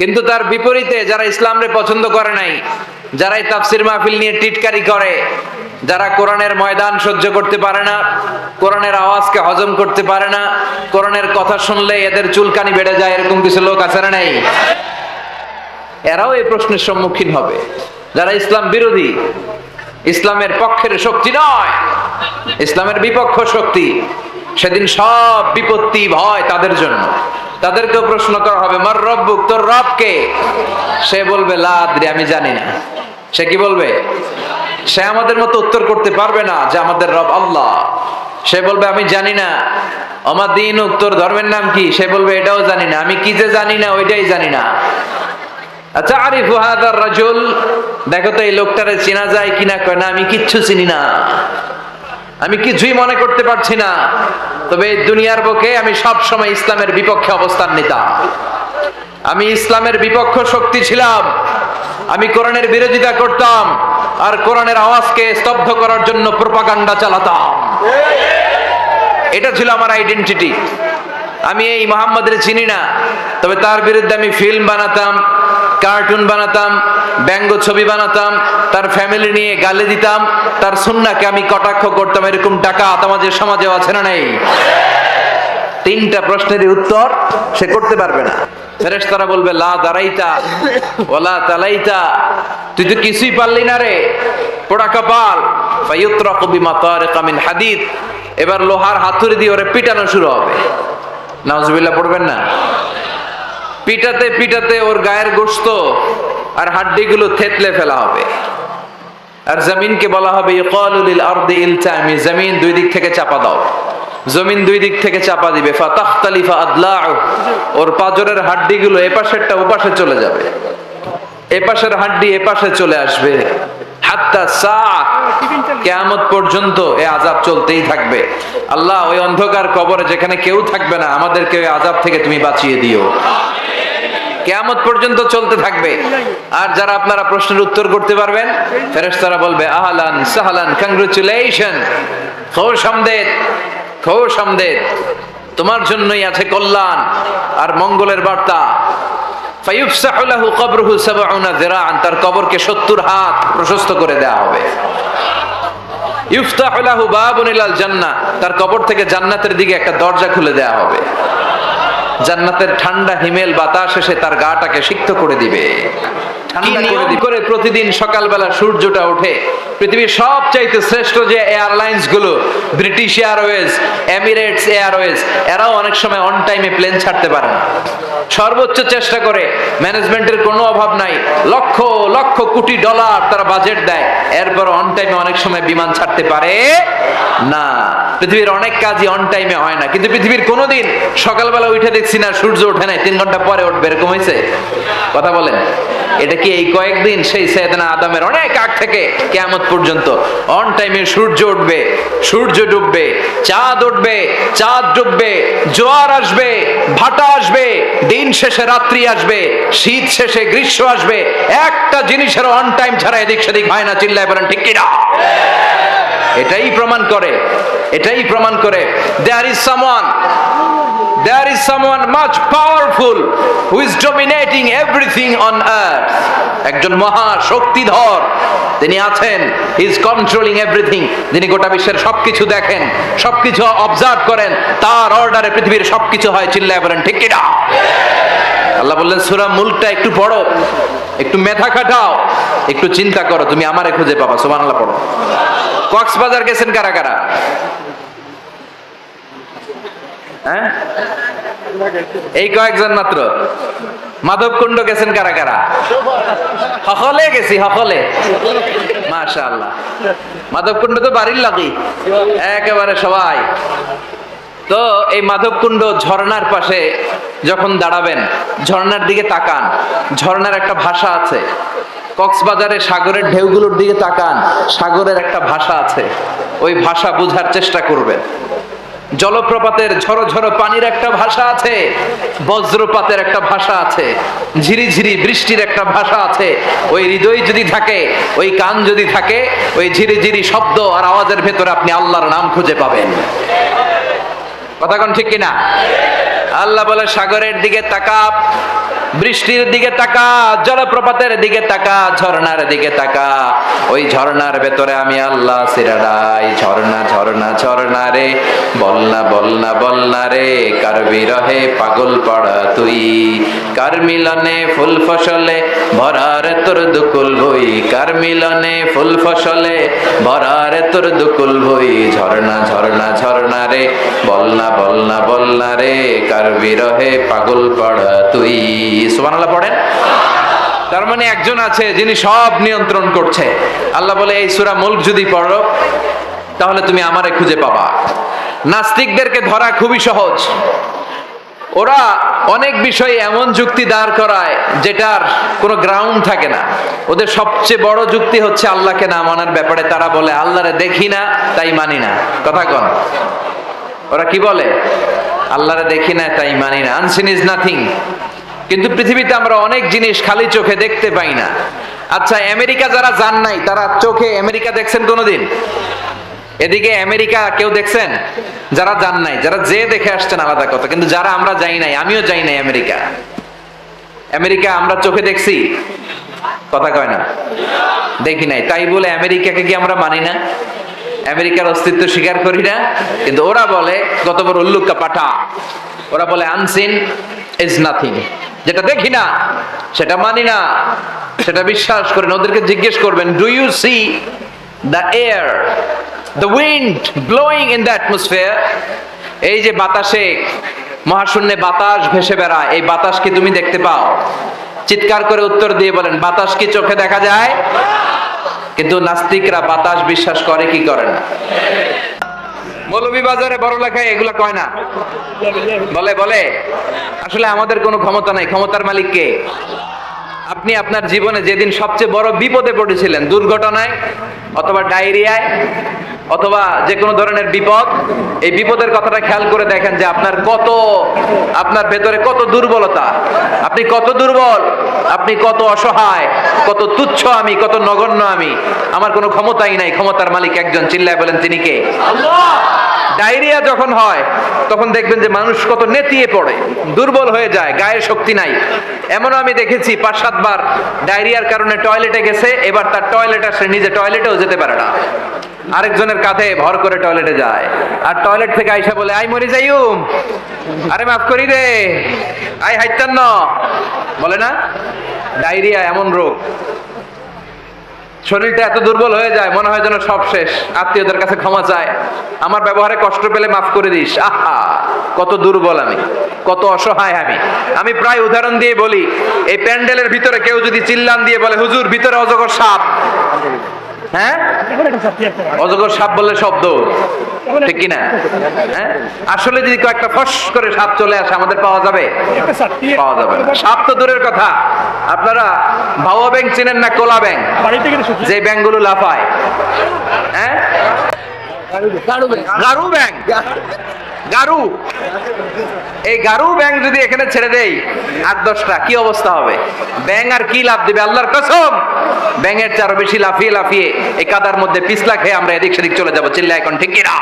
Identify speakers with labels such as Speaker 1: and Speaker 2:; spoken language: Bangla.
Speaker 1: কিন্তু তার বিপরীতে যারা ইসলামরে পছন্দ করে নাই, যারা এই তাফসির মাহফিল নিয়ে টিটকারি করে, যারা কোরআনের ময়দান সহ্য করতে পারে না, কোরআনের আওয়াজকে হজম করতে পারে না, কোরআনের কথা শুনলে এদের চুলকানি বেড়ে যায়, এরকম কিছু লোক আছে না নাই? এরাও এই প্রশ্নের সম্মুখীন হবে। যারা ইসলাম বিরোধী, ইসলামের পক্ষের শক্তি নয়, ইসলামের বিপক্ষ শক্তি, সেদিন সব বিপত্তি ভয় তাদের জন্য। তাদেরকেও প্রশ্ন করা হবে, মার রব্বুক, তোর রব কে? সে বলবে লা আদরি, আমি জানি না। সে কি বলবে? সে আমাদের মতো উত্তর করতে পারবে না যে আমাদের রব আল্লাহ। সে বলবে আমি জানি না। আমার দিন, তোর ধর্মের নাম কি? সে বলবে এটাও জানি না। আমি কি যে জানি না ওইটাই জানি না। আচ্ছা, আরিফু হাদার রাজুল, দেখো তো এই লোকটারে চেনা যায় কিনা। কয় না, আমি কিচ্ছু চিনি না, আমি কিছুই মনে করতে পারছি না। তবে এই দুনিয়ার বুকে আমি সব সময় ইসলামের বিপক্ষে অবস্থান নিতাম। আমি ইসলামের বিপক্ষ শক্তি ছিলাম। আমি কোরআনের বিরোধিতা করতাম আর কোরআনের আওয়াজকে স্তব্ধ করার জন্য প্রোপাগান্ডা চালাতাম। এটা ছিল আমার আইডেন্টিটি। আমি এই মুহাম্মদের চিনি না, তবে তার বিরুদ্ধে আমি ফিল্ম বানাতাম, কার্টুন বানাতাম, ব্যঙ্গ ছবি বানাতাম, তার ফ্যামিলি নিয়ে গালি দিতাম, তার সুন্নাহকে আমি কটাক্ষ করতাম। এরকম ডাকাত আমাদের সমাজেও আছে না নাই? তিনটা প্রশ্নের উত্তর সে করতে পারবে না। ফেরেশতারা বলবে লা দারাইতা ওয়ালা তালাইতা, তুই তো কিছুই পারলি না রে, পোড়া কপাল। ফায়ুতরাকু বিমাতারিকা মিন হাদিদ, এবার লোহার হাতুড়ি দিয়ে ওরে পিটানো শুরু হবে। নাউজুবিল্লাহ পড়বেন না? পিটাতে পিটাতে ওর গায়ের গোশত আর হাড্ডিগুলো থেতলে ফেলা হবে। আর জমিনকে বলা হবে ইকালু লিল আরদি ইলতামি, জমিন দুই দিক থেকে চাপা দাও। জমিন দুই দিক থেকে চাপা দিবে। ফাতাখতালিফা আদলাউ, ওর পাজরের হাড্ডিগুলো এপাশেরটা ওপাশে চলে যাবে, এপাশের হাড্ডি এপাশে চলে আসবে। হাত্তা সাআ, কিয়ামত পর্যন্ত এই আযাব চলতেই থাকবে। আল্লাহ, ওই অন্ধকার কবরে যেখানে কেউ থাকবে না, আমাদেরকে ওই আযাব থেকে তুমি বাঁচিয়ে দিও। কিয়ামত পর্যন্ত চলতে থাকবে। আর যারা আপনারা প্রশ্নের উত্তর করতে পারবেন, ফেরেশতারা বলবে আহলান সাহলান, কংগ্রাচুলেশন, খুশআমদেদ, খুশআমদেদ, তোমার জন্যই আছে কল্যাণ আর মঙ্গলের বার্তা। ফায়ুফসাহু লাহু কবরুহু ৭০ যিরাআন, তার কবরকে ৭০ হাত প্রশস্ত করে দেওয়া হবে। ইফতাহু লাহু বাবুন ইলাল জান্নাহ, তার কবর থেকে জান্নাতের দিকে একটা দরজা খুলে দেওয়া হবে। জান্নাতের ঠান্ডা হিমেল বাতাস এসে তার গাটাকে সিক্ত করে দিবে। করে প্রতিদিন সকালবেলা সূর্যটা ওঠে, পৃথিবীর সবচাইতে শ্রেষ্ঠ যে এয়ারলাইন্স গুলো, ব্রিটিশ এয়ারওয়েজ, এমিরেটস এয়ারওয়েজ, এরাও অনেক সময় অন টাইমে প্লেন ছাড়তে পারে না। সর্বোচ্চ চেষ্টা করে, ম্যানেজমেন্টের কোনো অভাব নাই, লক্ষ লক্ষ কোটি ডলার তারা বাজেট দেয়, এরপর অন টাইমে অনেক সময় বিমান ছাড়তে পারে না। পৃথিবীর অনেক কাজই অন টাইমে হয় না, কিন্তু পৃথিবীর কোনোদিন সকালবেলা উঠে দেখছি না সূর্য ওঠে নাই, 3 ঘন্টা পরে উঠবে, এরকম হয়েছে? কথা বলেন। এটা কি এই কয়েকদিন, সেই সাইয়েদনা আদমের অনেক আগ থেকে কিয়ামত পর্যন্ত অন টাইমে সূর্য উঠবে, সূর্য ডুববে, চাঁদ উঠবে, চাঁদ ডুববে, জোয়ার আসবে, ভাটা আসবে, দিন শেষে রাত্রি আসবে, শীত শেষে গ্রীষ্ম আসবে। একটা জিনিসের অন টাইম ছাড়া এদিক সেদিক হয় না। চিল্লায় বলেন ঠিক কিনা? এটাই প্রমাণ করে, এটাই প্রমাণ করে there is someone much powerful who is dominating everything on earth. একজন মহা শক্তিধর তিনি আছেন, he is controlling everything, যিনি গোটা বিশ্বের সবকিছু দেখেন, সবকিছু অবজার্ভ করেন, তার অর্ডারে পৃথিবীর সবকিছু হয়। চিল্লায় বলেন ঠিক কিনা? আল্লাহ বললেন সূরা মুলকটা একটু পড়ো, একটু মেধা খাটাও, একটু চিন্তা করো, তুমি আমারে খুঁজে পাবা। সুবহানাল্লাহ পড়ো। কক্সবাজার গেছেন কারা কারা? হ্যাঁ, এই কয়েকজন মাত্র। মাধবকুণ্ড গেছেন কারা কারা? সকলে গেছি, সকলে। মাশাআল্লাহ, মাধবকুণ্ড তো বাড়ির লাগি, একেবারে সবাই। তো এই মাধবকুণ্ড ঝর্ণার পাশে যখন দাঁড়াবেন, ঝর্ণার দিকে তাকান, ঝর্ণার একটা ভাষা আছে। কক্সবাজারে সাগরের ঢেউগুলোর দিকে তাকান, সাগরের একটা ভাষা আছে, ওই ভাষা বোঝার চেষ্টা করবেন। জলপ্রপাতের ঝরো ঝরো পানির একটা ভাষা আছে, বজ্রপাতের একটা ভাষা আছে, ঝিরিঝিরি বৃষ্টির একটা ভাষা আছে। ওই হৃদয় যদি থাকে, ওই কান যদি থাকে, ওই ঝিরিঝিরি শব্দ আর আওয়াজের ভেতরে আপনি আল্লাহর নাম খুঁজে পাবেন। কথা কোন ঠিক কিনা? আল্লাহ বলে সাগরের দিকে তাকা, বৃষ্টির দিকে তাকা, জলপ্রপাতের দিকে তাকা, ঝর্ণার দিকে তাকা। ওই ঝর্ণার ভেতরে আমি আল্লাহ সিরাডাই। ঝর্ণা ঝর্ণা ঝর্ণা রে, বলনা বলনা বলনা রে, কার বিরহে পাগল পড়া তুই। কার মিলনে ফুল ফসলে ভরার তোর দুকুল ভই, কার মিলনে ফুল ফসলে ভরার তোর দুকুল ভই। ঝর্ণা ঝর্ণা ঝর্ণা রে, বলনা বলনা বলনা রে, কার বিরহে পাগল পড়া তুই। সুবহানাল্লাহ পড়েন। তার মানে একজন আছে যিনি সব নিয়ন্ত্রণ করছে। আল্লাহ বলে এই সূরা মুলক যদি পড়ো তাহলে তুমি আমারে খুঁজে পাবা। নাস্তিকদেরকে ধরা খুবই সহজ। ওরা অনেক বিষয়ে এমন যুক্তি দাঁড় করায় যেটার কোনো গ্রাউন্ড থাকে না। ওদের সবচেয়ে বড় যুক্তি হচ্ছে আল্লাহকে না মানার ব্যাপারে। তারা বলে আল্লাহরে দেখি না তাই মানি না। কথা কন, ওরা কি বলে? আল্লাহরে দেখি না তাই মানি না। Unseen is nothing. কিন্তু পৃথিবীতে আমরা অনেক জিনিস খালি চোখে দেখতে পাই না। আচ্ছা, আমেরিকা যারা যান নাই তারা চোখে আমেরিকা দেখছেন কোনোদিন? এদিকে আমেরিকা কেউ দেখছেন? যারা যান নাই, যারা যে দেখে আসছেন আলাদা কথা, কিন্তু যারা আমরা যাই নাই, আমিও যাই নাই আমেরিকা। আমেরিকা আমরা চোখে দেখছি? কথা কয় না, দেখি নাই। তাই বলে আমেরিকাকে কি আমরা মানি না? আমেরিকার অস্তিত্ব স্বীকার করি না? কিন্তু ওরা বলে, কত বড় উল্লুকা পাঠা, ওরা বলে আনসিন ইজ নাথিং। যেটা দেখি না সেটা মানি না, সেটা বিশ্বাস করি না। ওদেরকে জিজ্ঞেস করবেন, do you see the air, the wind blowing in the atmosphere? এই যে বাতাসে, মহাশূন্যে বাতাস ভেসে বেড়ায়, এই বাতাস কি তুমি দেখতে পাও? চিৎকার করে উত্তর দিয়ে বলেন, বাতাস কি চোখে দেখা যায়? কিন্তু নাস্তিকরা বাতাস বিশ্বাস করে কি করে না? মৌলভীবাজারে বড় লেখায় এগুলা কয় না, বলে বলে আসলে আমাদের কোনো ক্ষমতা নাই। ক্ষমতার মালিক কে? আপনি আপনার জীবনে যেদিন সবচেয়ে বড় বিপদে পড়েছিলেন, দুর্ঘটনায় অথবা ডায়রিয়ায় অথবা যে কোনো ধরনের বিপদ, এই বিপদের কথাটা খেয়াল করে দেখেন যে আপনার ভেতরে কত দুর্বলতা, আপনি কত দুর্বল, আপনি কত অসহায়, কত তুচ্ছ আমি, কত নগণ্য আমি। আমার কোনো ক্ষমতাই নাই, ক্ষমতার মালিক একজন। চিল্লায় বলেন তিনি কে? আল্লাহ। ডায়রিয়া যখন হয় তখন দেখবেন যে মানুষ কত নেতিয়ে পড়ে, দুর্বল হয়ে যায়, গায়ে শক্তি নাই। এমনও আমি দেখেছি 5-7 বার ডায়রিয়ার কারণে টয়লেটে গেছে, এবার তার টয়লেট আসে, নিজে টয়লেটেও যেতে পারে না, আরেকজনের কাঁধে ভর করে টয়লেটে যায়। আর টয়লেট থেকে আইসা বলে, আই মরি যাইউম, আরে মাফ করি রে, আই হাইতান্ন, বলে না? ডায়রিয়া এমন রোগ, শরীরটা এত দুর্বল হয়ে যায়, মনে হয় যেন সব শেষ। আত্মীয়দের কাছে ক্ষমা চায়, আমার ব্যবহারে কষ্ট পেলে মাফ করে দিস। আহা, কত দুর্বল আমি, কত অসহায় আমি। আমি প্রায় উদাহরণ দিয়ে বলি, এই প্যান্ডেলের ভিতরে কেউ যদি চিল্লান দিয়ে বলে, হুজুর ভিতরে অজগর সাপ, হ্যাঁ, অজগর সাপ বললে শব্দ, ঠিক কিনা? হ্যাঁ, আসলে যদি কয়েকটা ফস করে সাপ চলে আসে, আমাদের পাওয়া যাবে? পাওয়া যাবে না। সাপ তো দূরের কথা, আপনারা ভাওয়া ব্যাং চিনেন না? কোলা ব্যাং, যে ব্যাংগুলো লাফায়, হ্যাঁ, গারু ব্যাং, গারু। এই গারু ব্যাং যদি এখানে ছেড়ে দেই 8-10টা, কি অবস্থা হবে? ব্যাং আর কি লাভ দিবে? আল্লাহর কসম, ব্যাঙের চারও বেশি লাফিয়ে লাফিয়ে এই কাদার মধ্যে পিছলা খেয়ে আমরা এদিক সেদিক চলে যাবো। চিল্লা এখন ঠিক কিনা?